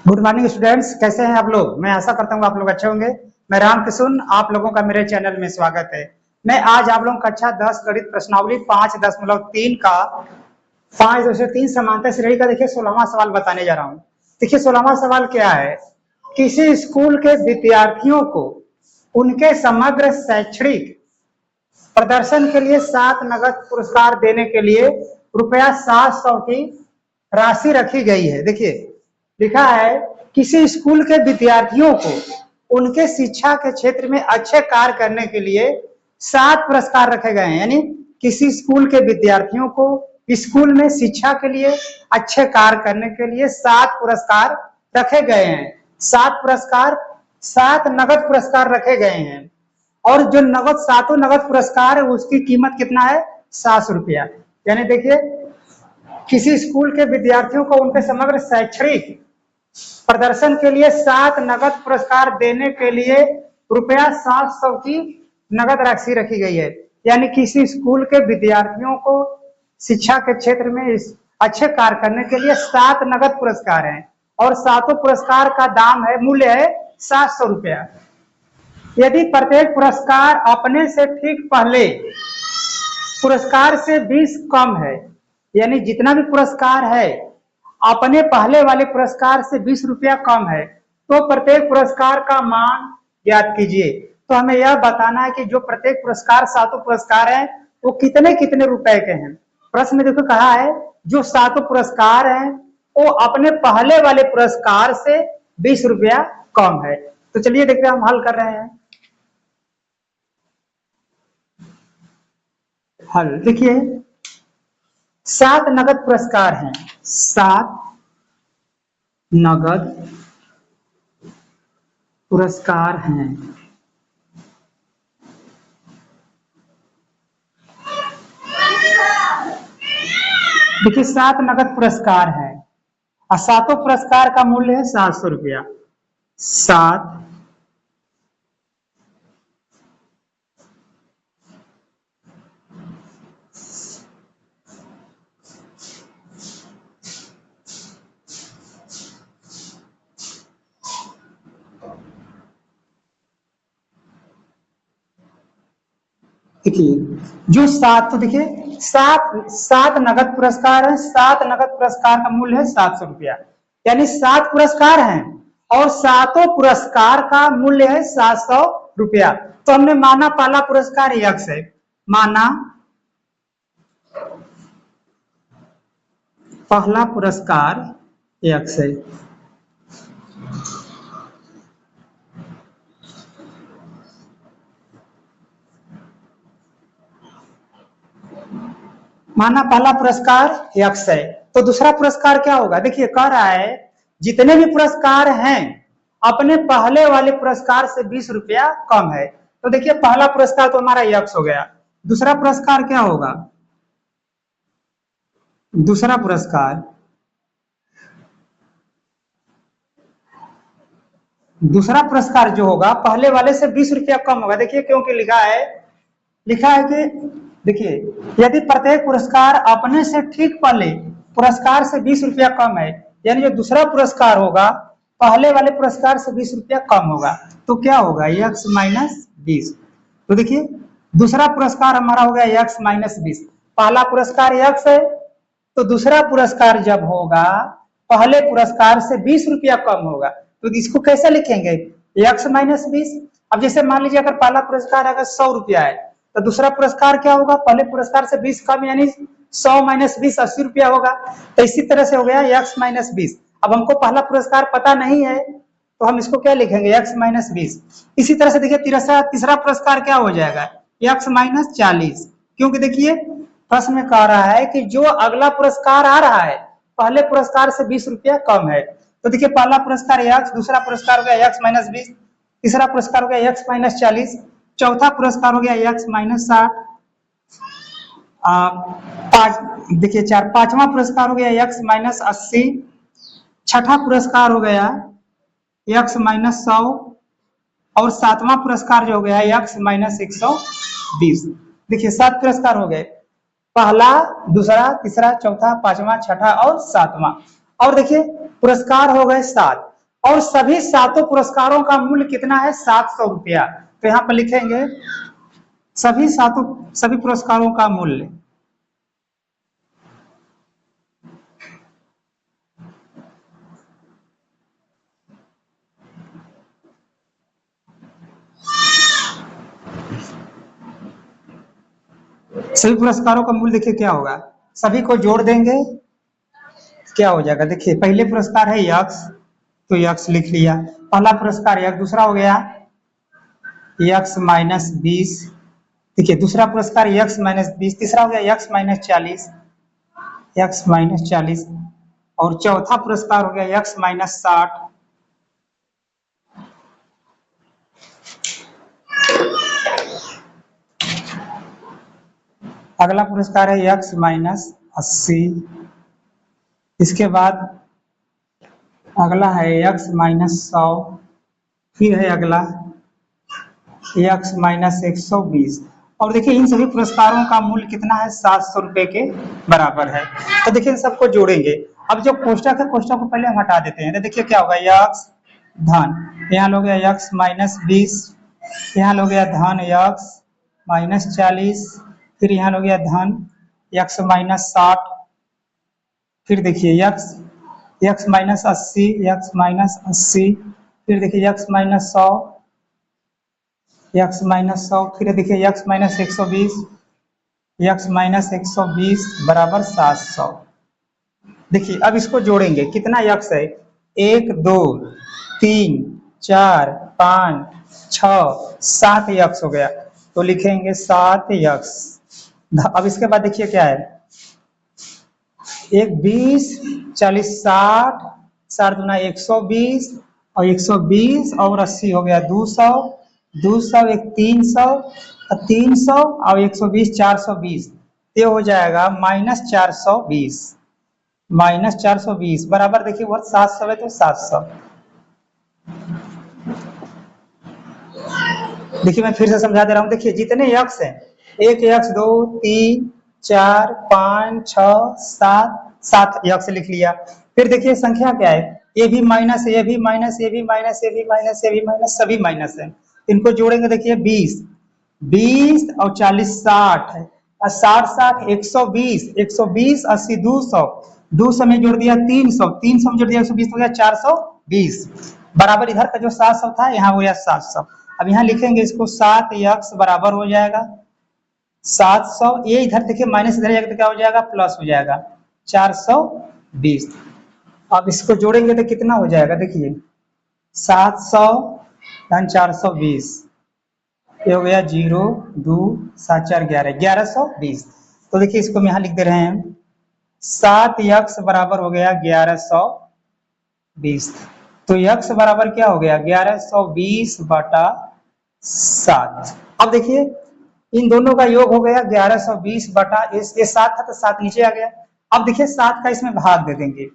Good morning students, कैसे हैं आप लोग। मैं आशा करता हूँ आप लोग अच्छे होंगे। मैं राम किशुन, आप लोगों का मेरे चैनल में स्वागत है। मैं आज आप लोगों को कक्षा 10 गणित प्रश्नावली 5.3 का 5.3 समांतर श्रेणी का देखिए 16वां सवाल बताने जा रहा हूँ। देखिए 16वां सवाल क्या है। किसी स्कूल के विद्यार्थियों को उनके समग्र शैक्षणिक प्रदर्शन के लिए 7 नगद पुरस्कार देने के लिए रुपया 700 की राशि रखी गई है। देखिए लिखा है किसी स्कूल के विद्यार्थियों को उनके शिक्षा के क्षेत्र में अच्छे कार्य करने के लिए 7 पुरस्कार रखे गए हैं। यानी किसी स्कूल के विद्यार्थियों को स्कूल में शिक्षा के लिए अच्छे कार्य करने के लिए 7 पुरस्कार रखे गए हैं। 7 पुरस्कार, 7 नगद पुरस्कार रखे गए हैं। और जो नगद 7 नगद पुरस्कार है उसकी कीमत कितना है, 700 रुपया। यानी देखिए किसी स्कूल के विद्यार्थियों को उनके समग्र शैक्षणिक प्रदर्शन के लिए 7 नगद पुरस्कार देने के लिए रुपया 700 की नगद राशि रखी गई है। यानी किसी स्कूल के विद्यार्थियों को शिक्षा के क्षेत्र में अच्छे कार्य करने के लिए 7 नगद पुरस्कार हैं और 7 पुरस्कार का दाम है, मूल्य है 700 रुपया। यदि प्रत्येक पुरस्कार अपने से ठीक पहले पुरस्कार से 20 कम है, यानी जितना भी पुरस्कार है अपने पहले वाले पुरस्कार से 20 रुपया कम है, तो प्रत्येक पुरस्कार का मान ज्ञात कीजिए। तो हमें यह बताना है कि जो प्रत्येक पुरस्कार 7 पुरस्कार है वो कितने कितने रुपए के हैं। प्रश्न में देखो कहा है जो 7 पुरस्कार हैं वो अपने पहले वाले पुरस्कार से 20 रुपया कम है। तो चलिए देखते हैं, हम हल कर रहे हैं। हल देखिए 7 नगद पुरस्कार हैं, 7 नगद पुरस्कार हैं। देखिए 7 नगद पुरस्कार हैं और 7 पुरस्कार का मूल्य है 700 रुपया। 7 देखिए जो 7, तो देखिए 7 नगद पुरस्कार है, 7 नगद पुरस्कार का मूल्य है 700 रुपया। यानी 7 पुरस्कार हैं और 7 पुरस्कार का मूल्य है 700 रुपया। तो हमने माना पहला पुरस्कार यक्स है, माना पहला पुरस्कार यक्स है। माना पहला पुरस्कार यक्स है, तो दूसरा पुरस्कार क्या होगा। देखिए कह रहा है जितने भी पुरस्कार हैं अपने पहले वाले पुरस्कार से 20 रुपया कम है। तो देखिए पहला पुरस्कार तो हमारा यक्स हो गया। दूसरा पुरस्कार क्या होगा, दूसरा पुरस्कार जो होगा पहले वाले से 20 रुपया कम होगा। देखिए क्योंकि लिखा है कि देखिए यदि प्रत्येक पुरस्कार अपने से ठीक पहले पुरस्कार से 20 रुपया कम है, यानी जो दूसरा पुरस्कार होगा पहले वाले पुरस्कार से 20 रुपया कम होगा, तो क्या होगा x माइनस 20। तो देखिए दूसरा पुरस्कार हमारा हो गया x माइनस 20। पहला पुरस्कार x है तो दूसरा पुरस्कार जब होगा पहले पुरस्कार से 20 रुपया कम होगा, तो इसको कैसे लिखेंगे, x माइनस 20। अब जैसे मान लीजिए अगर पहला पुरस्कार अगर 100 रुपया है तो दूसरा पुरस्कार क्या होगा, पहले पुरस्कार से 20 कम, यानी 100 माइनस 20 80 रुपया होगा। तो इसी तरह से हो गया x माइनस 20। अब हमको पहला पुरस्कार पता नहीं है तो हम इसको क्या लिखेंगे, x माइनस 20। इसी तरह से देखिए तीसरा पुरस्कार क्या हो जाएगा, x माइनस 40। क्योंकि देखिए प्रश्न में कह रहा है कि जो अगला पुरस्कार आ रहा है पहले पुरस्कार से 20 रुपया कम है। तो देखिए पहला पुरस्कार x, दूसरा पुरस्कार हो गया x माइनस 20, तीसरा पुरस्कार हो गया x माइनस 40, चौथा पुरस्कार हो गया x माइनस 60, देखिए 4, पांचवा पुरस्कार हो गया x माइनस 80, छठा पुरस्कार हो गया x माइनस 100 और 7वां पुरस्कार जो हो गया x माइनस 120। देखिए 7 पुरस्कार हो गए, पहला, दूसरा, तीसरा, चौथा, पांचवा, छठा और 7वां। और देखिए पुरस्कार हो गए 7। और सभी सातों पुरस्कारों का मूल्य कितना है? 700 रुपया। तो यहाँ पर लिखेंगे सभी पुरस्कारों का मूल्य सभी पुरस्कारों का मूल्य देखिए क्या होगा, सभी को जोड़ देंगे, क्या हो जाएगा? देखिए पहले पुरस्कार है यक्स, तो यक्स लिख लिया, पहला पुरस्कार यक्स, दूसरा हो गया यक्स माइनस 20, देखिए दूसरा पुरस्कार यक्स माइनस 20, तीसरा हो गया यक्स माइनस 40, यक्स माइनस 40, और चौथा पुरस्कार हो गया यक्स माइनस 60। अगला पुरस्कार है यक्स माइनस 80, इसके बाद अगला है यक्स माइनस 100, फिर है अगला यक्स माइनस 120, और देखिए इन सभी पुरस्कारों का मूल्य कितना है? 700 रुपए के बराबर है। तो देखिए इन सबको जोड़ेंगे। अब जो कोष्टक है, कोष्टक को पहले हम हटा देते हैं, तो देखिए क्या होगा, यक्स धन, यहाँ हो गया यक्स माइनस 20, यहाँ हो गया धन यक्स माइनस 40, फिर यहाँ हो गया धन यक्स माइनस 60, फिर देखिए यक्स माइनस 80, यक्स माइनस 80, फिर देखिए यक्स माइनस 100, यक्स माइनस 100, फिर देखिए यक्स माइनस 120, यक्स माइनस 120 बराबर 700। देखिए अब इसको जोड़ेंगे, कितना यक्स है? 1 2 3 4 5 6 7 यक्स हो गया, तो लिखेंगे 7 यक्स। अब इसके बाद देखिए क्या है, एक 20 40 60, 60 दूना 120, और 120 और 80 हो गया 200, 200 एक 300, और 300 और 120 420, ये हो जाएगा माइनस 420, माइनस 420 बराबर देखिए वर्ग 700 है, तो 700। देखिए मैं फिर से समझा दे रहा हूं, देखिए जितने यक्स हैं, 1 यक्स 2 3 4 5 6 7, 7 यक्स लिख लिया। फिर देखिए संख्या क्या है, ये भी माइनस, ये भी माइनस, ये भी माइनस, ये भी माइनस, ये भी माइनस, सभी माइनस है। इनको जोड़ेंगे, देखिए 20 20 और 40 60 है, और 60 60 120, 120 80 200, 200 में जोड़ दिया 300, 300 में जोड़ दिया 120, हो गया 420 बराबर, इधर का जो 700 था यहाँ हो गया 700। अब यहाँ लिखेंगे इसको 7 यक्स बराबर हो जाएगा 700, ये इधर देखिए माइनस इधर जाएगा तो क्या हो जाएगा, प्लस हो जाएगा 420। अब इसको जोड़ेंगे तो कितना हो जाएगा, देखिए 700 धन 420, ये हो गया 0 2 7 4 11 1120। तो देखिए इसको हम यहाँ लिख दे रहे हैं 7 यक्स बराबर हो गया 1120। तो यक्स बराबर क्या हो गया, 1120 बटा 7। अब देखिए इन दोनों का योग हो गया 1120 बटा, ये 7 था तो 7 नीचे आ गया। अब देखिए 7 का इसमें भाग दे देंगे,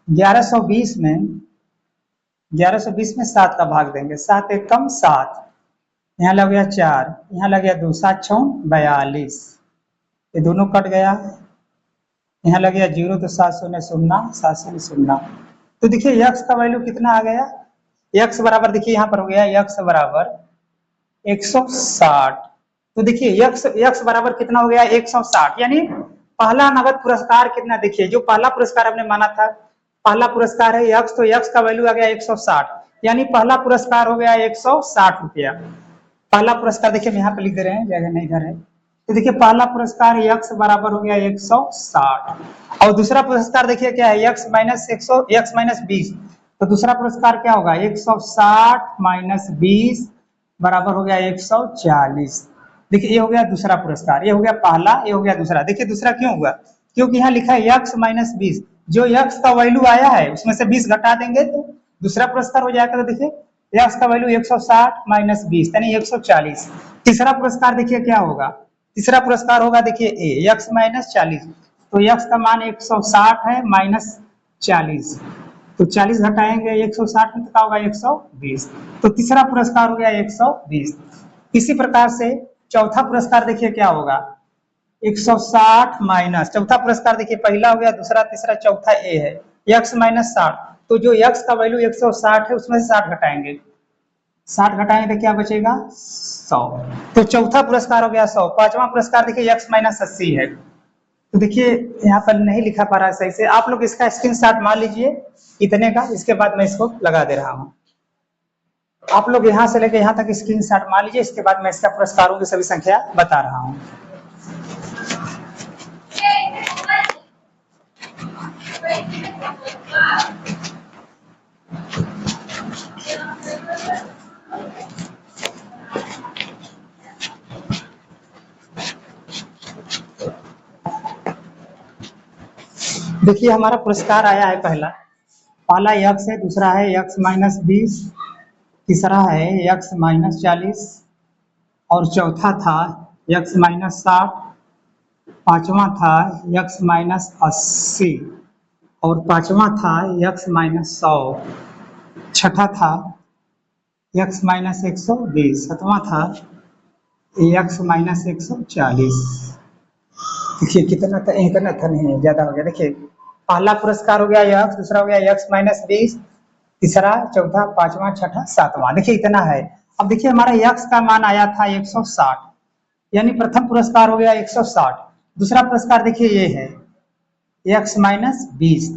1120 में 7 का भाग देंगे, 7 एक कम 7, यहाँ लग गया 4, यहाँ लग गया 2, 7 6 42, ये दोनों कट गया, यहाँ लग गया 0, तो 7 0 0 7 0 0। तो देखिए यक्स का वैल्यू कितना आ गया, यक्स बराबर देखिए यहाँ पर हो गया यक्स बराबर 160। तो देखिए यक्स बराबर कितना हो गया, 160, यानी पहला नगद पुरस्कार कितना, देखिए जो पहला पुरस्कार हमने माना था, पहला पुरस्कार है यक्स, तो यक्स का वैल्यू आ गया 160, यानी पहला पुरस्कार हो गया 160 रुपया। पहला पुरस्कार देखिए हम यहाँ पे लिख दे रहे हैं, जगह नहीं इधर है, तो देखिए पहला पुरस्कार यक्स बराबर हो गया 160, और दूसरा पुरस्कार देखिए क्या है, यक्स माइनस 20, तो दूसरा पुरस्कार क्या होगा, 160 माइनस 20 बराबर हो गया 140। देखिए ये हो गया दूसरा पुरस्कार, ये हो गया पहला, ये हो गया दूसरा। देखिए दूसरा क्यों हुआ, क्योंकि यहाँ लिखा है यक्स माइनस 20, जो यक्स का वैल्यू आया है उसमें से 20 घटा देंगे तो दूसरा पुरस्कार हो जाएगा। तो देखिए यक्स का वैल्यू 160 माइनस 20 यानी 140। तीसरा पुरस्कार देखिए क्या होगा, तीसरा पुरस्कार होगा देखिए ए यक्स माइनस 40, तो यक्स का मान 160 है माइनस 40, तो 40 घटाएंगे 160 में तो क्या होगा 120, तो तीसरा पुरस्कार हो गया 120। इसी प्रकार से चौथा पुरस्कार देखिए क्या होगा, 160 माइनस, चौथा पुरस्कार देखिए पहला हो गया, दूसरा तीसरा चौथा ए है, यक्स माइनस 60, तो जो x का वैल्यू 160 है उसमें से 60 घटाएंगे, 60 घटाएंगे तो क्या बचेगा 100। तो चौथा पुरस्कार हो गया 100। पांचवा पुरस्कार देखिए x माइनस 80 है। तो देखिए यहाँ पर नहीं लिखा पा रहा है सही से, आप लोग इसका स्क्रीनशॉट मार लीजिए इतने का, इसके बाद मैं इसको लगा दे रहा हूँ। आप लोग यहाँ से लेके यहाँ तक स्क्रीनशॉट मार लीजिए, इसके बाद मैं इसका पुरस्कारों की सभी संख्या बता रहा हूँ। देखिए हमारा पुरस्कार आया है पहला x है, दूसरा है x माइनस 20, तीसरा है x माइनस 40 और चौथा था x माइनस 60, पांचवा था x माइनस 80 और पांचवा था x माइनस 100, छठा था x माइनस 120, सातवां था x माइनस 140। देखिए कितना था, इतना था नहीं, ज्यादा हो गया। देखिए पहला पुरस्कार हो गया x, दूसरा हो गया x माइनस 20, तीसरा, चौथा, पांचवा, छठा, सातवां। देखिए इतना है। अब देखिए हमारा x का मान आया था 160, यानी प्रथम पुरस्कार हो गया 160। दूसरा पुरस्कार देखिए ये है x माइनस 20,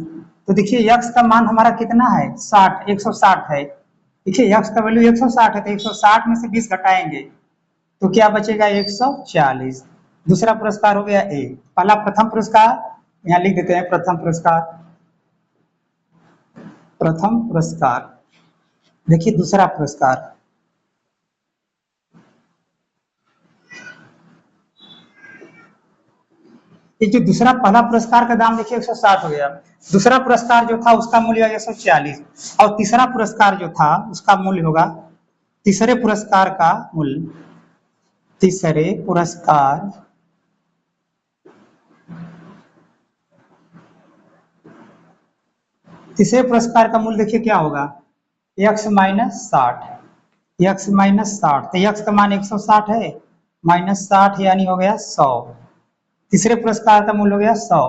तो देखिए x का मान हमारा कितना है 60, 160 है। देखिए x का वैल्यू 160 है, तो 160 में से 20 घटाएंगे तो क्या बचेगा 140। दूसरा पुरस्कार हो गया ए। पहला प्रथम पुरस्कार यहाँ लिख देते हैं, प्रथम पुरस्कार। देखिए दूसरा पुरस्कार, ये जो दूसरा, पहला पुरस्कार का दाम देखिए 160 हो गया, दूसरा पुरस्कार जो था उसका मूल्य 140 और तीसरा पुरस्कार जो था उसका मूल्य होगा, तीसरे पुरस्कार का मूल्य, तीसरे पुरस्कार का मूल्य देखिए क्या होगा x माइनस 60, x माइनस 60, तो x का मान 160 है, माइनस 60 यानी हो गया 100। तीसरे पुरस्कार का मूल्य हो गया 100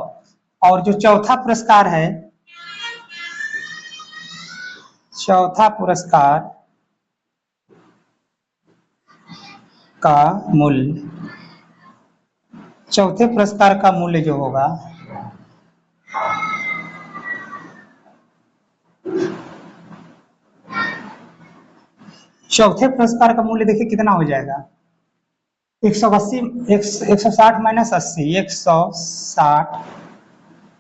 और जो चौथा पुरस्कार है, चौथा पुरस्कार का मूल्य, चौथे पुरस्कार का मूल्य जो होगा चौथे पुरस्कार का मूल्य देखिए कितना हो जाएगा 180, 160 माइनस 80, 160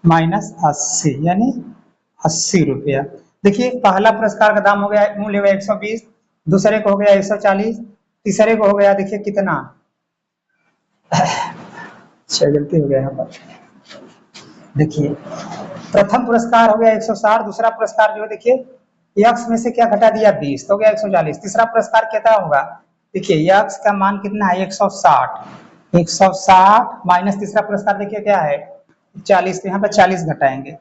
माइनस 80 यानी 80 रुपया। देखिए पहला पुरस्कार का दाम हो गया, मूल्य हो गया 120, दूसरे को हो गया 140, तीसरे को हो गया देखिए कितना गलती हो गया यहाँ पर। देखिए प्रथम पुरस्कार हो गया 160, दूसरा पुरस्कार जो है देखिए x में से क्या घटा दिया 20, तो हो गया 140। तीसरा पुरस्कार कितना होगा, देखिए x का मान कितना है 160, 160 माइनस तीसरा पुरस्कार देखिए क्या है 40, तो यहाँ पर 40 घटाएंगे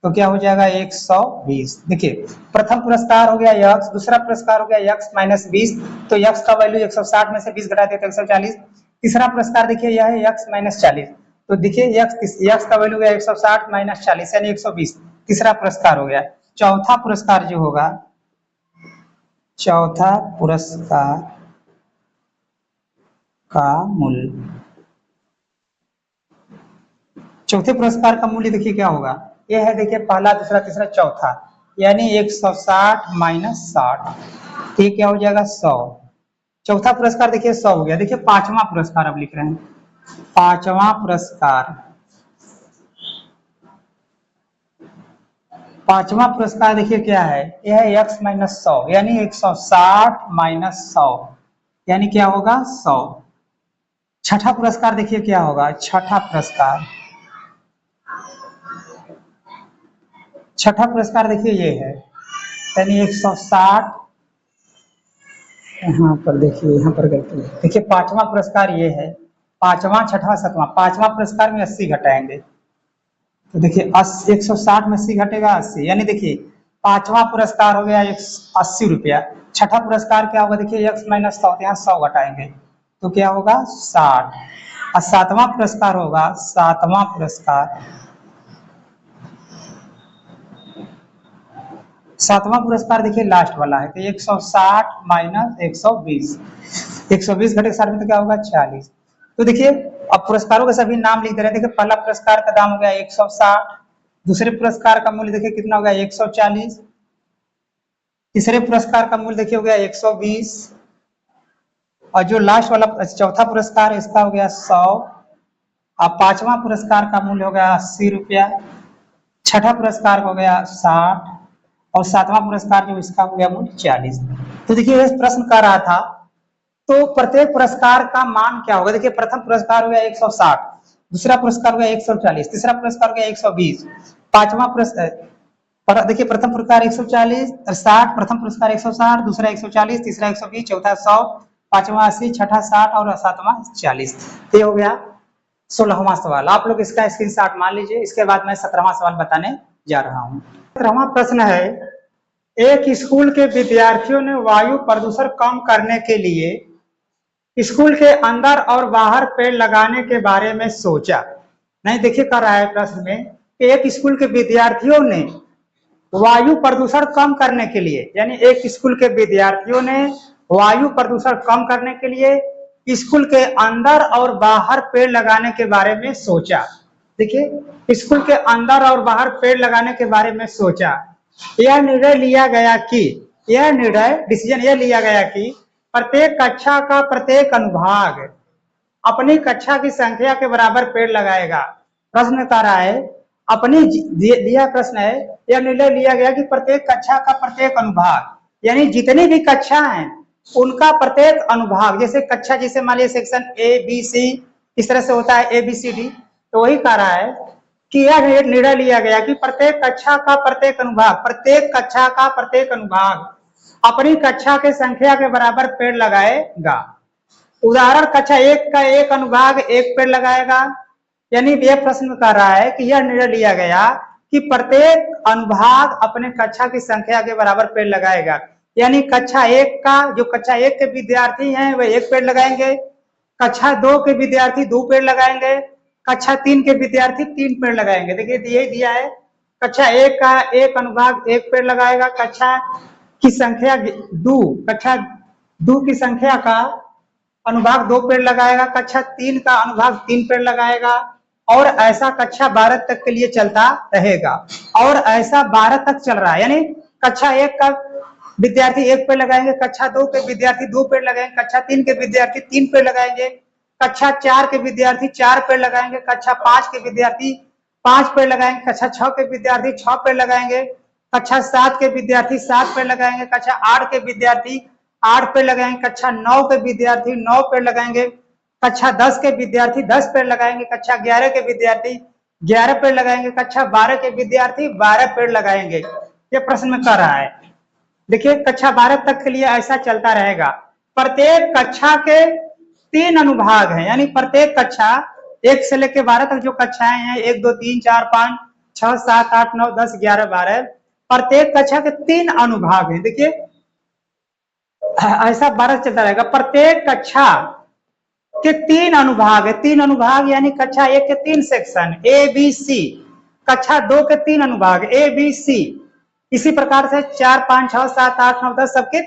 तो क्या हो जाएगा 120। देखिए प्रथम पुरस्कार हो गया x, दूसरा पुरस्कार हो गया x माइनस 20, तो x का वैल्यू 160 में से 20 घटा देते 140। तीसरा पुरस्कार देखिए यह है x माइनस 40, तो देखिए x का वैल्यू गया 160 माइनस 40 यानी 120, तीसरा पुरस्कार हो गया। चौथा पुरस्कार जो होगा, चौथा पुरस्कार का मूल्य, चौथे पुरस्कार का मूल्य देखिए क्या होगा, ये है देखिए पहला, दूसरा, तीसरा, चौथा, यानी 160 माइनस 60, तो ये क्या हो जाएगा 100। चौथा पुरस्कार देखिए 100 हो गया। देखिए पांचवा पुरस्कार अब लिख रहे हैं, पांचवा पुरस्कार, पांचवा पुरस्कार देखिए क्या है, यह है x माइनस 100 यानी 160 माइनस 100 यानी क्या होगा 100। छठा पुरस्कार देखिए क्या होगा, छठा पुरस्कार, छठा पुरस्कार देखिए ये है यानी 160, यहाँ पर देखिए, यहाँ पर गलती है, देखिए पांचवा पुरस्कार ये है, पांचवा, छठा, सातवां, पांचवा पुरस्कार में 80 घटाएंगे तो देखिए 160 में 80 घटेगा 80, यानी देखिए पांचवा पुरस्कार हो गया 80 रुपया। छठा पुरस्कार क्या होगा, देखिए x माइनस 100, यहाँ 100 घटाएंगे तो क्या होगा 60। और सातवां पुरस्कार होगा, सातवां पुरस्कार, सातवां पुरस्कार देखिए लास्ट वाला है, तो 160 माइनस 120, 120 घटे 60 में तो क्या होगा 40। तो देखिए अब पुरस्कारों के सभी नाम लिख दे रहे हैं। देखिए पहला पुरस्कार का दाम हो गया 160, दूसरे पुरस्कार का मूल्य देखिए कितना हो गया 140, तीसरे पुरस्कार का मूल्य देखिए हो गया 120, और जो लास्ट वाला चौथा पुरस्कार है इसका हो गया 100, और पांचवा पुरस्कार का मूल्य हो गया 80 रुपया, छठा पुरस्कार हो गया 60, और सातवां पुरस्कार जो इसका हो गया मूल्य 40। तो देखिए इस प्रश्न कर रहा था तो प्रत्येक पुरस्कार का मान क्या होगा। देखिए प्रथम पुरस्कार हो गया 160, दूसरा पुरस्कार हो गया 140, तीसरा पुरस्कार हो गया 120, पांचवा पुरस्कार देखिए प्रथम पुरस्कार 140 और 60, प्रथम पुरस्कार 160, दूसरा 140, तीसरा 120, चौथा 100, पांचवा 80, छठा 60 और सातवां 40। ये हो गया 16वां सवाल। आप लोग इसका स्क्रीनशॉट मान लीजिए। इसके बाद मैं 17वां सवाल बताने जा रहा हूँ। 17वां प्रश्न है, एक स्कूल के विद्यार्थियों ने वायु प्रदूषण कम करने के लिए स्कूल के अंदर और बाहर पेड़ लगाने के बारे में सोचा। नहीं देखिए कर रहा है प्रश्न में, एक स्कूल के विद्यार्थियों ने वायु प्रदूषण कम करने के लिए, यानी एक स्कूल के विद्यार्थियों ने वायु प्रदूषण कम करने के लिए स्कूल के अंदर और बाहर पेड़ लगाने के बारे में सोचा। देखिए स्कूल के अंदर और बाहर पेड़ लगाने के बारे में सोचा। यह निर्णय लिया गया कि डिसीजन यह लिया गया कि प्रत्येक कक्षा का प्रत्येक अनुभाग अपनी कक्षा की संख्या के बराबर पेड़ लगाएगा। प्रश्न कर रहा है अपनी दिया प्रश्न है, यह निर्णय लिया गया कि प्रत्येक कक्षा का प्रत्येक अनुभाग यानी जितनी भी कक्षा हैं उनका प्रत्येक अनुभाग, जैसे कक्षा जैसे मान लीजिए सेक्शन ए बी सी इस तरह से होता है ए बी सी डी, तो वही कह रहा है कि यह निर्णय लिया गया कि प्रत्येक कक्षा का प्रत्येक अनुभाग अपनी कक्षा के संख्या के बराबर पेड़ लगाएगा। उदाहरण कक्षा एक का एक अनुभाग एक पेड़ लगाएगा। यानी यह प्रश्न कर रहा है कि यह निर्णय लिया गया कि प्रत्येक अनुभाग अपने कक्षा की संख्या के बराबर पेड़ लगाएगा। यानी कक्षा एक के विद्यार्थी हैं वे एक पेड़ लगाएंगे, कक्षा 2 के विद्यार्थी 2 पेड़ लगाएंगे, कक्षा 3 के विद्यार्थी 3 पेड़ लगाएंगे। देखिए यही दिया है, कक्षा 1 का एक अनुभाग एक पेड़ लगाएगा, कक्षा की संख्या 2 की संख्या का अनुभाग 2 पेड़ लगाएगा, कक्षा 3 का अनुभाग 3 पेड़ लगाएगा, और ऐसा कक्षा 12 तक के लिए चलता रहेगा। और ऐसा 12 तक चल रहा है, यानी कक्षा 1 का विद्यार्थी 1 पेड़ लगाएंगे, कक्षा 2 के विद्यार्थी 2 पेड़ लगाएंगे, कक्षा 3 के विद्यार्थी 3 पेड़ लगाएंगे, कक्षा 4 के विद्यार्थी 4 पेड़ लगाएंगे, कक्षा 5 के विद्यार्थी 5 पेड़ लगाएंगे, कक्षा 6 के विद्यार्थी 6 पेड़ लगाएंगे, कक्षा 7 के विद्यार्थी 7 पेड़ लगाएंगे, कक्षा 8 के विद्यार्थी 8 पेड़ लगाएंगे, कक्षा 9 के विद्यार्थी 9 पेड़ लगाएंगे, कक्षा 10 के विद्यार्थी 10 पेड़ लगाएंगे, कक्षा 11 के विद्यार्थी 11 पेड़ लगाएंगे, कक्षा 12 के विद्यार्थी 12 पेड़ लगाएंगे। ये प्रश्न में कर रहा है। देखिए कक्षा 12 तक के लिए ऐसा चलता रहेगा। प्रत्येक कक्षा के 3 अनुभाग हैं, यानी प्रत्येक कक्षा 1 से लेकर 12 तक जो कक्षाएं हैं 1 2 3 4 5 6 7 8 9 10 11 12, प्रत्येक कक्षा के 3 अनुभाग हैं। देखिए ऐसा 12 चलता रहेगा। प्रत्येक कक्षा के 3 अनुभाग है, 3 अनुभाग यानी कक्षा 1 के 3 सेक्शन ए बी सी, कक्षा 2 के 3 अनुभाग ए बी सी, इसी प्रकार से 4 5 6 7 8 9 10 सबके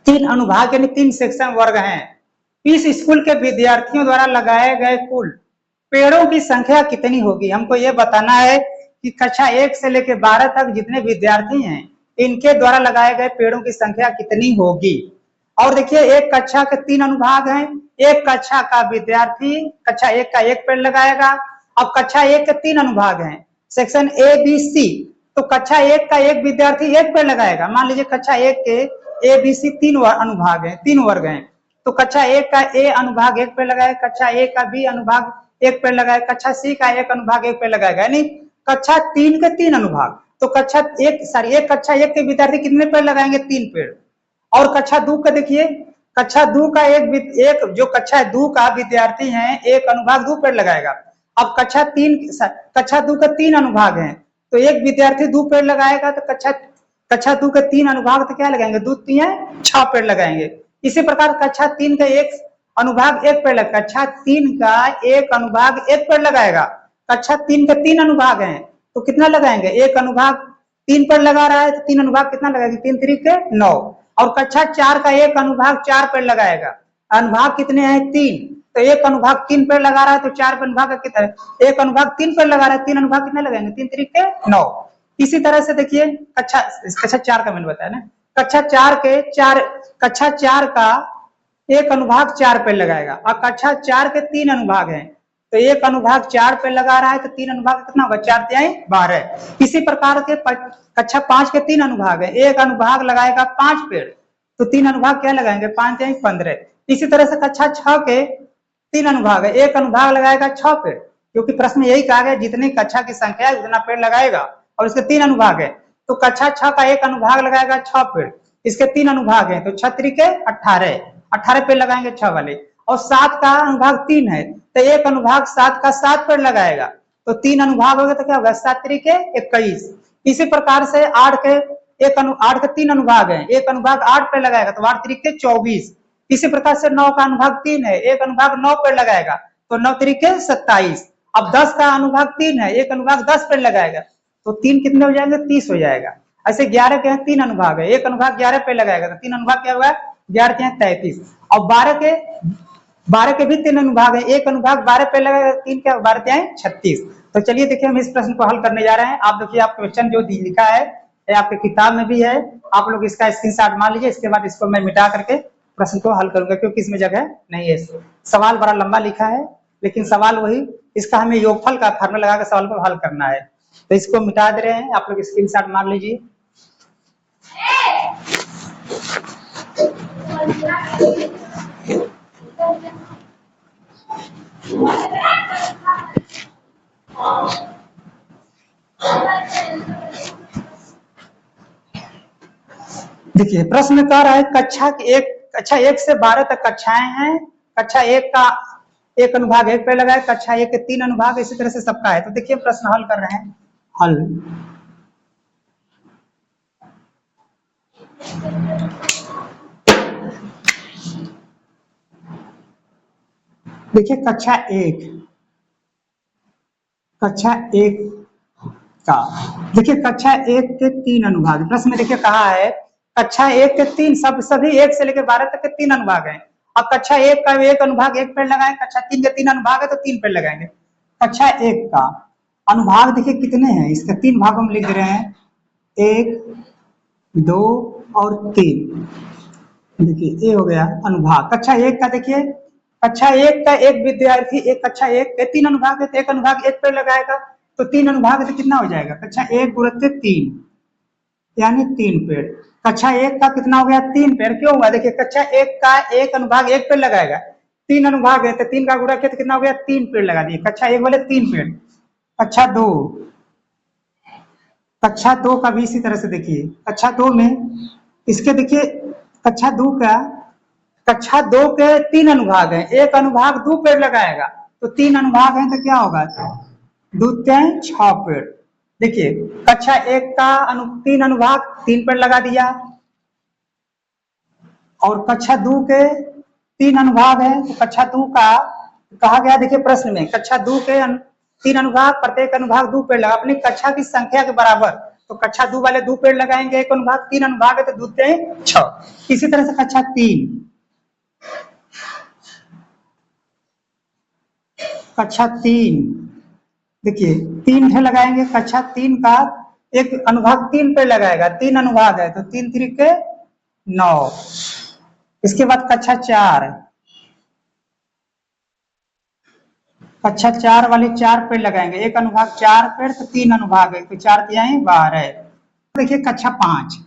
3 अनुभाग यानी 3 सेक्शन वर्ग हैं। इस स्कूल के विद्यार्थियों द्वारा लगाए गए कुल पेड़ों की संख्या कितनी होगी। हमको ये बताना है कि कक्षा 1 से लेकर 12 तक जितने विद्यार्थी हैं इनके द्वारा लगाए गए पेड़ों की संख्या कितनी होगी। और देखिए एक कक्षा के 3 अनुभाग हैं, एक कक्षा का विद्यार्थी कक्षा 1 का 1 पेड़ लगाएगा। अब कक्षा 1 के 3 अनुभाग हैं सेक्शन ए बी सी, तो कक्षा 1 का एक विद्यार्थी 1 पेड़ लगाएगा। मान लीजिए कक्षा 1 के ए बी सी 3 अनुभाग हैं, 3 वर्ग हैं, तो कक्षा 1 का ए अनुभाग 1 पेड़ लगाएगा, कक्षा 1 का बी अनुभाग 1 पेड़ लगाएगा, कक्षा सी का 1 अनुभाग 1 पेड़ लगाएगा, यानी कक्षा 3 के 3 अनुभाग। तो कक्षा 1 के विद्यार्थी कितने पेड़ लगाएंगे 3 पेड़। और कक्षा 2 का देखिए कक्षा 2 का एक जो कक्षा 2 का विद्यार्थी है 1 अनुभाग 2 पेड़ लगाएगा। अब कक्षा 2 का 3 अनुभाग हैं, तो एक विद्यार्थी 2 पेड़ लगाएगा, तो कक्षा 2 के 3 अनुभाग तो क्या लगाएंगे 2 3 6 पेड़ लगाएंगे। इसी प्रकार कक्षा 3 का 1 अनुभाग 1 पेड़ लगाएगा, कक्षा 3 का 1 अनुभाग 1 पेड़ लगाएगा। कक्षा 3 के 3 अनुभाग हैं तो कितना लगाएंगे 1 अनुभाग 3 पेड़ लगा रहा है तो 3 अनुभाग कितना लगाएगा, 3 3 9। और कक्षा 4 का एक अनुभाग 4 पेड़ लगाएगा। अनुभाग कितने हैं, 3, तो एक अनुभाग 3 पेड़ लगा रहा है तो 4 अनुभाग कितना है, एक अनुभाग 3 पेड़ लगा रहा है, 3 अनुभाग कितने लगाएंगे, 3 3 9। इसी तरह से देखिए कक्षा 4 का मैंने बताया ना, कक्षा 4 का एक अनुभाग 4 पेड़ लगाएगा और कक्षा 4 के 3 अनुभाग हैं तो एक अनुभाग 4 पेड़ लगा रहा है तो 3 अनुभाग कितना होगा, 4 तिहाई 12। इसी प्रकार के कक्षा 5 के 3 अनुभाग है, एक अनुभाग लगाएगा 5 पेड़ तो 3 अनुभाग क्या लगाएंगे, 5 तिहाई 15। इसी तरह से कक्षा 6 के 3 अनुभाग है, एक अनुभाग लगाएगा 6 पेड़, क्योंकि प्रश्न में यही कहा गया जितनी कक्षा की संख्या है उतना पेड़ लगाएगा और इसके 3 अनुभाग है तो कक्षा 6 का एक अनुभाग लगाएगा 6 पेड़, इसके 3 अनुभाग है तो 6 3 18 पेड़ लगाएंगे 6 वाले। और 7 का अनुभाग 3 है तो एक अनुभाग 7 का 7 पेड़ लगाएगा तो 3 अनुभाग हो गया तो क्या होगा, 7 3 21। इसी प्रकार से 8 के 3 अनुभाग है, एक अनुभाग 8 पेड़ लगाएगा तो 8 3 24। इसी प्रकार से 9 का अनुभाग 3 है, एक अनुभाग 9 पेड़ लगाएगा तो 9 3 27। अब 10 का अनुभाग 3 है, एक अनुभाग 10 पेड़ लगाएगा तो 3 कितने हो जाएंगे, 30 हो जाएगा। ऐसे 11 के 3 अनुभाग है, एक अनुभाग 11 पेड़ लगाएगा तो 3 अनुभाग क्या होगा, 11 के 33। और 12 के भी 3 अनुभाग है, एक अनुभाग 12 पेड़ लगाएगा 3 क्या, 12 के 36। तो चलिए देखिए हम इस प्रश्न को हल करने जा रहे हैं। आप देखिए आप क्वेश्चन जो लिखा है आपके किताब में भी है, आप लोग इसका स्क्रीनशॉट मार लीजिए, इसके बाद इसको मैं मिटा करके प्रश्न को हल करूंगा क्योंकि इसमें जगह नहीं है। सवाल बड़ा लंबा लिखा है लेकिन सवाल वही, इसका हमें योगफल का फार्मूला लगा के सवाल को हल करना है तो इसको मिटा दे रहे हैं, आप लोग स्क्रीनशॉट मार लीजिए। देखिए प्रश्न कह रहा है कक्षा 1 से 12 तक कक्षाएं हैं, कक्षा 1 का एक अनुभाग 1 पेड़ लगाए, कक्षा 1 के 3 अनुभाग, इसी तरह से सबका है। तो देखिए प्रश्न हल कर रहे हैं। हल देखिए कक्षा 1 का देखिए कक्षा 1 के 3 अनुभाग, प्रश्न में देखिए कहा है कक्षा 1 के 3 सभी 1 से लेकर 12 तक के 3 अनुभाग हैं। अब कक्षा 1 का एक अनुभाग 1 पेड़ लगाए, कक्षा 3 के 3 अनुभाग है तो 3 पेड़ लगाएंगे। कक्षा 1 का अनुभाग देखिए कितने हैं, इसके 3 भागों में लिख दे रहे हैं, 1 2 और 3। देखिए ये हो गया अनुभाग कक्षा 1 का। देखिए कक्षा 1 का एक विद्यार्थी एक कक्षा 1 के 3 अनुभाग है तो एक अनुभाग 1 पेड़ लगाएगा तो 3 अनुभाग से कितना हो जाएगा, कक्षा 1 गुणित 3 यानी 3 पेड़। कक्षा 1 का कितना हो गया, 3 पेड़। क्यों हुआ, देखिए कक्षा 1 का एक अनुभाग 1 पेड़ लगाएगा, 3 अनुभाग है तो 3 का गुणा किया तो कितना हो गया, 3 पेड़ लगा दिए। कक्षा 1 वाले 3 पेड़। कक्षा 2 का भी इसी तरह से देखिए, कक्षा 2 में इसके देखिए कक्षा 2 के 3 अनुभाग हैं, एक अनुभाग 2 पेड़ लगाएगा तो 3 अनुभाग हैं तो क्या होगा, 2 3 6 पेड़। देखिए कक्षा 1 का 3 अनुभाग 3 पेड़ लगा दिया और कक्षा 2 के 3 अनुभाग है तो कक्षा 2 का कहा गया, देखिए प्रश्न में कक्षा 2 के 3 अनुभाग, प्रत्येक अनुभाग 2 पेड़ लगा, अपनी कक्षा की संख्या के बराबर, तो कक्षा 2 वाले 2 पेड़ लगाएंगे, एक अनुभाग 3 अनुभाग है तो 2 3 6। इसी तरह से कक्षा 3 देखिए 3 ठे लगाएंगे, कक्षा 3 का एक अनुभाग 3 पेड़ लगाएगा, 3 अनुभाग है तो 3 3 9। इसके बाद कक्षा 4 वाले 4 पेड़ लगाएंगे, एक अनुभाग 4 पेड़ तो 3 अनुभाग है तो 4 तिहाई 12। देखिए कक्षा 5,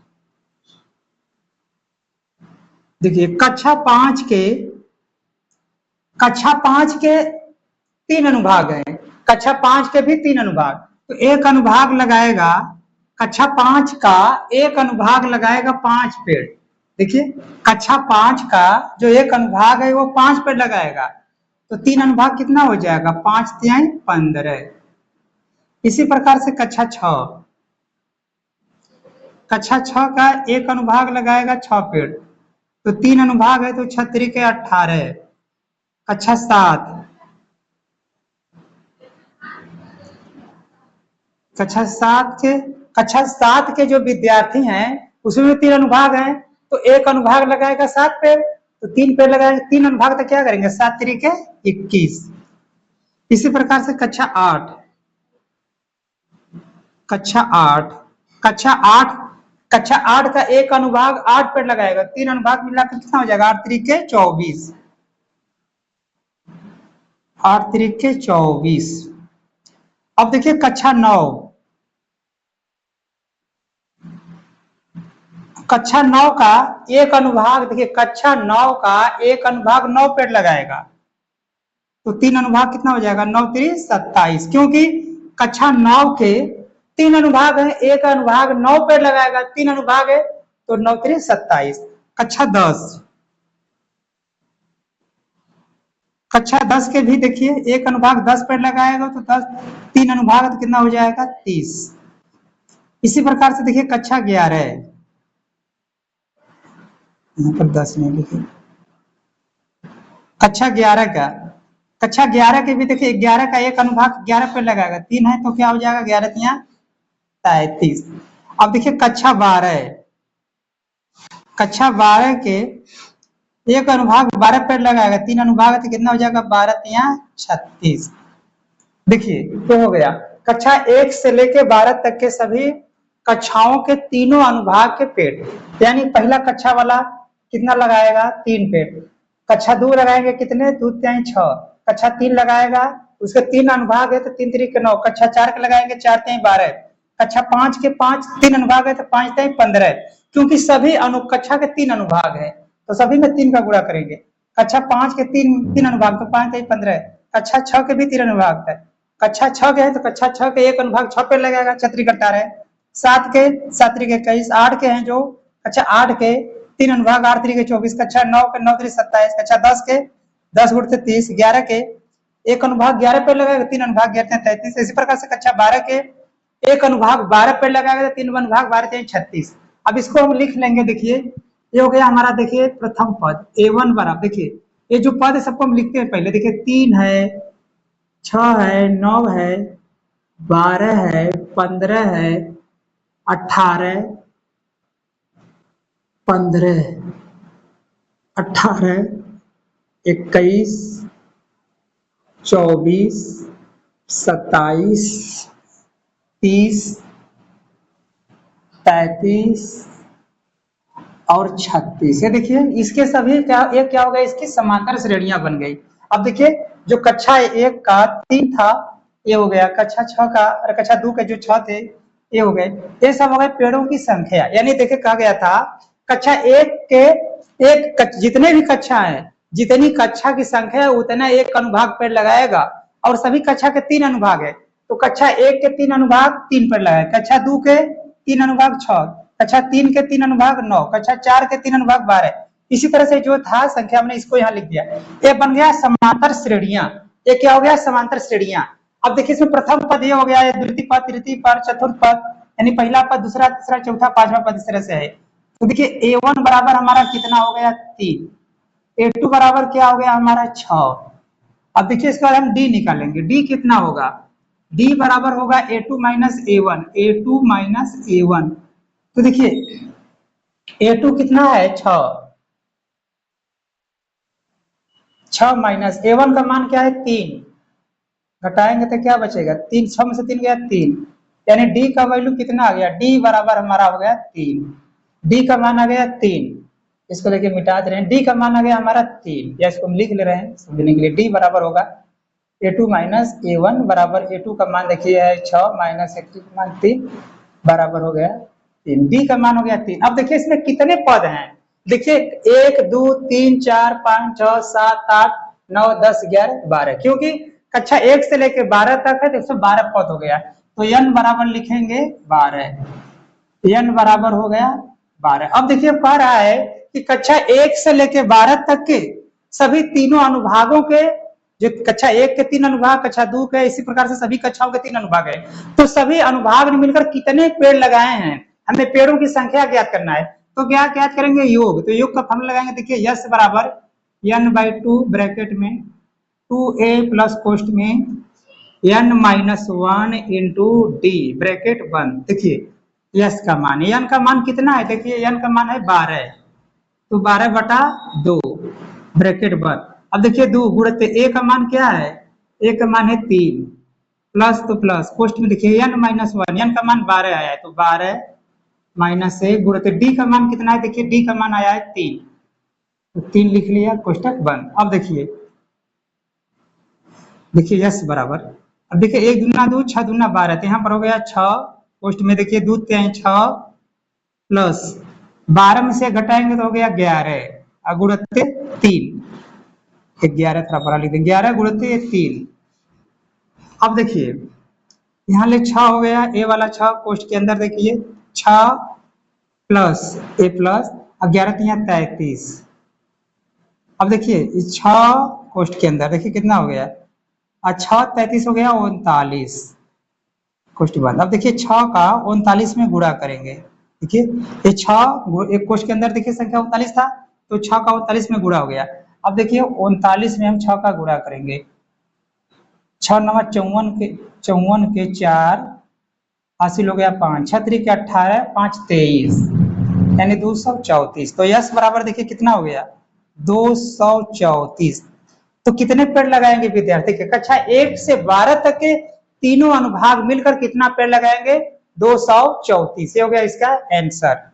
देखिए कक्षा 5 के 3 अनुभाग हैं, कक्षा 5 के भी 3 अनुभाग, तो एक अनुभाग लगाएगा, कक्षा 5 का एक अनुभाग लगाएगा 5 पेड़। देखिए कक्षा 5 का जो एक अनुभाग है वो 5 पेड़ लगाएगा तो 3 अनुभाग कितना हो जाएगा, 5 तिहाई 15। इसी प्रकार से कक्षा 6 का एक अनुभाग लगाएगा 6 पेड़ तो 3 अनुभाग है तो 6 3 18। कक्षा 7 के कक्षा 7 के जो विद्यार्थी हैं उसमें भी 3 अनुभाग हैं, तो एक अनुभाग लगाएगा 7 पेड़, तो 3 पेड़ लगाएंगे, 3 अनुभाग तो क्या करेंगे 7 तरीके 21। इसी प्रकार से कक्षा 8 कक्षा 8 का एक अनुभाग 8 पेड़ लगाएगा, 3 अनुभाग मिलाकर कितना हो जाएगा 8 तरीके 24, 8 तरीके 24। अब देखिए कक्षा 9 का एक अनुभाग, देखिए कक्षा 9 का एक अनुभाग 9 पेड़ लगाएगा, तो 3 अनुभाग कितना हो जाएगा 9 3 27, क्योंकि कक्षा 9 के 3 अनुभाग है, एक अनुभाग 9 पेड़ लगाएगा, 3 अनुभाग है तो 9 3 27। कक्षा 10 के भी देखिए एक अनुभाग 10 पेड़ लगाएगा तो 10, 3 अनुभाग तो कितना हो जाएगा 30। इसी प्रकार से देखिए कक्षा 11 यहाँ पर 10 नहीं लिखे, कक्षा 11 के भी देखिए 11 का एक अनुभाग 11 पेड़ लगाएगा, 3 है तो क्या हो जाएगा 11 यहाँ 33। अब देखिए कक्षा 12 के एक अनुभाग 12 पेड़ लगाएगा, 3 अनुभाग तो कितना हो जाएगा 12 यहाँ 36। देखिए तो हो गया कक्षा 1 से लेके 12 तक के सभी कक्षाओं के तीनों अनुभाग के पेड़, यानी पहला कक्षा वाला कितना लगाएगा 3 पेड़, कक्षा 2 लगाएंगे कितने 2 3 6, कक्षा 3 लगाएगा उसके 3 अनुभाग है तो 3 3 9, कक्षा 4 के लगाएंगे 4 3 12, कक्षा 5 के 5 3 अनुभाग है तो 5 3 15, क्योंकि सभी कक्षा के 3 अनुभाग है तो सभी में 3 का गुणा करेंगे, कक्षा 5 के 3 अनुभाग तो 5 3 15, कक्षा 6 के भी 3 अनुभाग है, कक्षा 6 के है तो कक्षा 6 के एक अनुभाग 6 पे लगेगा, छतरी कट्टा रहे, 7 के 7 तरीके 21, 8 के हैं जो कक्षा 8 के 3 अनुभाग 8 तरीके 24, कक्षा 9 के 9 तरीके 27, कक्षा 10 के 10 गुणित 30, 11 के एक अनुभाग 11 पे लगाएगा, 3 अनुभाग 11 33। इसी प्रकार से कक्षा 12 के एक अनुभाग 12 पे लगाएगा, 3 अनुभाग 12 36। अब इसको हम लिख लेंगे, देखिए ये हो गया हमारा, देखिए प्रथम पद A1 बराबर, देखिए ये जो पद है सबको हम लिखते हैं पहले, देखिए 3 है 6 है 9 है 12 है 15 है 18 15 18 21 24 27 30 35 और 36। ये देखिए इसके सभी क्या हो गया, इसकी समांतर श्रेणियां बन गई। अब देखिए जो कक्षा 1 का 3 था ये हो गया, कक्षा 6 का और कक्षा 2 के जो 6 थे ये हो गए, ये सब हो गए पेड़ों की संख्या। यानी देखिए कहा गया था कक्षा 1 के जितने भी कक्षा है, जितनी कक्षा की संख्या है उतना एक अनुभाग पेड़ लगाएगा, और सभी कक्षा के 3 अनुभाग है तो कक्षा 1 के 3 अनुभाग 3 पेड़ लगाएगा, कक्षा 2 के 3 अनुभाग 6, कक्षा 3 के 3 अनुभाग 9, कक्षा 4 के 3 अनुभाग 12। इसी तरह से जो था संख्या हमने इसको यहाँ लिख दिया, ये बन गया समांतर श्रेणियां। ये क्या हो गया समांतर श्रेणियां। अब देखिए इसमें प्रथम पद ये हो गया, द्वितीय पद तृतीय पद चतुर्थ पद, यानी पहला पद दूसरा तीसरा चौथा पांचवा पद इस तरह से है। तो देखिए A1 बराबर हमारा कितना हो गया 3, A2 बराबर क्या हो गया हमारा 6। अब देखिए इसके बाद हम D निकालेंगे, D कितना होगा, D बराबर होगा A2 minus A1, A2 minus A1। तो देखिए A2 कितना है 6 माइनस A1 का मान क्या है 3, घटाएंगे तो क्या बचेगा 3, 6 में से 3 गया 3, यानी D का वैल्यू कितना आ गया, D बराबर हमारा हो गया 3, D का मान आ गया 3, इसको लेके मिटा दे रहे हैं, D का मान आ गया हमारा 3, या इसको हम लिख ले रहे हैं समझने के लिए, D बराबर होगा A2 माइनस A1 बराबर A2 का मान देखिए है 6 माइनस A2 का मान 3 बराबर हो गया 3, D का मान हो गया 3। अब देखिए इसमें कितने पद हैं, देखिए 1 2 3 4 5 6 7 8 9 10 11 12, क्योंकि कक्षा 1 से लेकर 12 तक है तो 112 पद हो गया, तो n बराबर लिखेंगे 12, n बराबर हो गया 12। अब देखिए कह रहा है कि कक्षा 1 से लेकर 12 तक के सभी तीनों अनुभागों के, जो कक्षा 1 के 3 अनुभाग, कक्षा 2 के, इसी प्रकार से सभी कक्षाओं के 3 अनुभाग है, तो सभी अनुभाग ने मिलकर कितने पेड़ लगाए हैं, हमें पेड़ों की संख्या ज्ञात करना है। तो क्या ज्ञात करेंगे योग, तो योग का फॉर्मूला लगाएंगे, देखिए यस बराबर n/2 ब्रैकेट में 2a प्लस कोष्ठ में n-1 इंटू डी ब्रैकेट 1। देखिए यस का मान, n का मान कितना है? देखिए n का मान है 12, तो 12/2 ब्रैकेट बंद। अब देखिए 2 गुणित a का मान क्या है? a का मान है 3, प्लस तो प्लस, पोस्ट में देखिए n माइनस 1, n का मान 12 आया है तो 12 माइनस 1 गुणित d का मान कितना है? देखिए d का मान आया है 3, तो 3 लिख लिया, कोष्टक बंद। अब देखिए यस बराबर, अब देखिए 1 दूना 2, 6 दूना 12, तो यहाँ पर हो गया 6, पोस्ट में देखिए दूध के हैं 6 प्लस 12 में से घटाएंगे तो हो गया 11 गुणित 3, 11 थोड़ा बड़ा लिख देंगे, 11 गुणित 3। अब देखिए यहाँ ले 6 हो गया, ए वाला 6 पोस्ट के अंदर देखिए 6 प्लस ए प्लस 11 3 33। अब देखिए इस 6 कोष्ट के अंदर देखिए कितना हो गया, 6 33 हो गया 39, कोष्ट बंद। अब देखिए 6 का 39 में गुणा करेंगे, देखिए ये 6 एक कोष्ट के अंदर देखिए संख्या 39 था, तो 6 का 39 में गुणा हो गया। अब देखिए 39 में हम 6 का गुणा करेंगे, 6 नवा 54 के 4, हासिल हो गया 5, 6 3 के 18, 5 23, यानी 234। तो यस बराबर देखिए कितना हो गया, 234। तो कितने पेड़ लगाएंगे विद्यार्थी के? कक्षा 1 से 12 तक के तीनों अनुभाग मिलकर कितना पेड़ लगाएंगे? 234। ये हो गया इसका आंसर,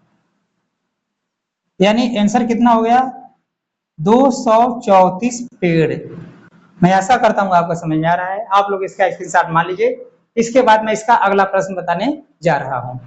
यानी आंसर कितना हो गया? 234 पेड़। मैं आशा करता हूं आपको समझ में आ रहा है। आप लोग इसका स्क्रीनशॉट मान लीजिए। इसके बाद मैं इसका अगला प्रश्न बताने जा रहा हूं।